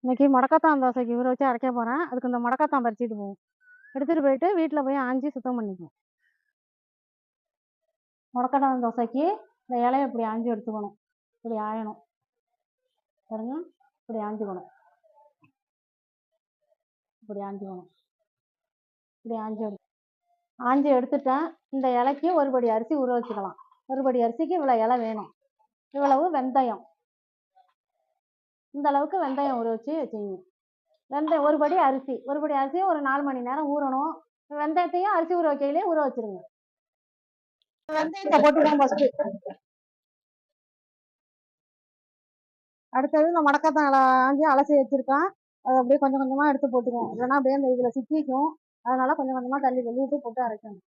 இன்னைக்கு முடக்கத்தான் தோசைக்கு ஊற வச்சு அரைக்க போகிறேன். அதுக்கு இந்த முடக்கத்தான் பறிச்சிட்டு போவோம். எடுத்துகிட்டு போயிட்டு வீட்டில் போய் ஆஞ்சி சுத்தம் பண்ணிக்குவோம். முடக்கத்தான் தோசைக்கு இந்த இலையை இப்படி ஆஞ்சி எடுத்துக்கணும். இப்படி ஆயணும் பாருங்க, இப்படி ஆஞ்சிக்கணும். இப்படி ஆஞ்சிக்கணும். இப்படி ஆஞ்சி எடுத்துட்டேன். இந்த இலைக்கு ஒரு படி அரிசி ஊற வச்சுக்கலாம். ஒரு படி அரிசிக்கு இவ்வளோ இலை வேணும். இவ்வளவு வெந்தயம், இந்த அளவுக்கு வெந்தயம் ஊற வச்சு வச்சுக்கணும். வெந்தயம் ஒரு படி அரிசியும் ஒரு 4 மணி நேரம் ஊறணும். வெந்தயத்தையும் அரிசி ஊற வைக்கையிலே ஊற வச்சிருங்க. வெந்தயத்தை போட்டுக்கலாம் ஃபர்ஸ்ட். அடுத்தது இந்த முடக்கத்தான் ஆஞ்சி அலசி வச்சிருக்கேன். அதை அப்படியே கொஞ்சம் கொஞ்சமா எடுத்து போட்டுக்குவோம். இல்லைன்னா அப்படியே இந்த இதுல சிக்கிக்கும். அதனால கொஞ்சம் கொஞ்சமா தள்ளி விட்டு போட்டு அரைக்கணும்.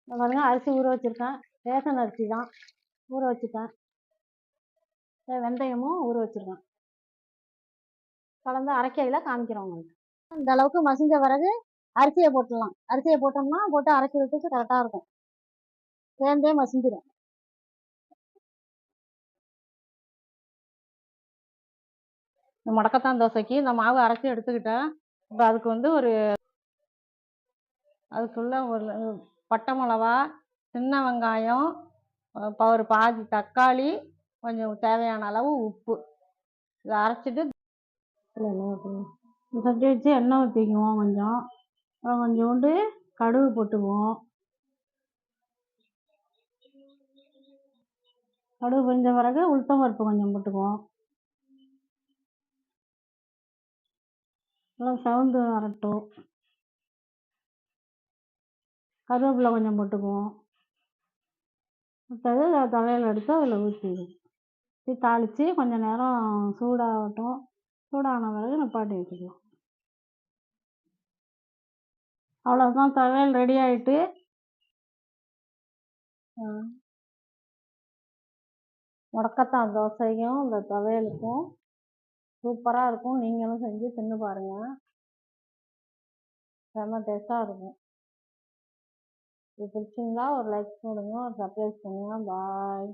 பாருங்க, அரிசி ஊற வச்சிருக்கேன். ரேஷன் அரிசி தான் ஊற வச்சுட்டேன். வெந்தயமும் ஊற வச்சிருக்கேன். கலந்து அரைக்கையில காமிக்கிறோம் உங்களுக்கு. இந்த அளவுக்கு மசிஞ்ச பிறகு அரிசியை போட்டுடலாம். அரிசியை போட்டோம்னா போட்டு அரைச்சி விட்டுட்டு கரெக்டாக இருக்கும். சேர்ந்தே மசிஞ்சிடும். இந்த முடக்கத்தான் தோசைக்கு இந்த மாவு அரைச்சி எடுத்துக்கிட்டேன். இப்போ அதுக்கு வந்து அதுக்குள்ள ஒரு பட்டை மிளகா, சின்ன வெங்காயம், ஒரு பாதி தக்காளி, கொஞ்சம் தேவையான அளவு உப்பு, இதை அரைச்சிட்டு சட்டி வச்சு எண்ணெய் ஊற்றிக்குவோம். கொஞ்சோண்டு கடுகு போட்டுக்குவோம். கடுகு பொரிஞ்ச பிறகு உளுத்தம் பருப்பு கொஞ்சம் போட்டுக்குவோம். நல்லா சவுண்டு வரட்டும். கருவேப்பிலை கொஞ்சம் போட்டுக்குவோம். அடுத்தது துவையல் எடுத்து அதில் ஊற்றி தாளித்து கொஞ்சம் நேரம் சூடாகட்டும். சூடான பிறகு நிப்பாட்டி வச்சுக்கலாம். அவ்வளோதான், துவையல் ரெடி ஆகிட்டு. முடக்கத்தான் தோசையும் இந்த துவையலுக்கும் சூப்பராக இருக்கும். நீங்களும் செஞ்சு தின்னு பாருங்கள். செம்ம டேஸ்ட்டாக இருக்கும். இது பிடிச்சிருந்தா ஒரு லைக் போடுங்க, ஒரு சப்ஸ்கிரைப் பண்ணுங்கள். பாய்.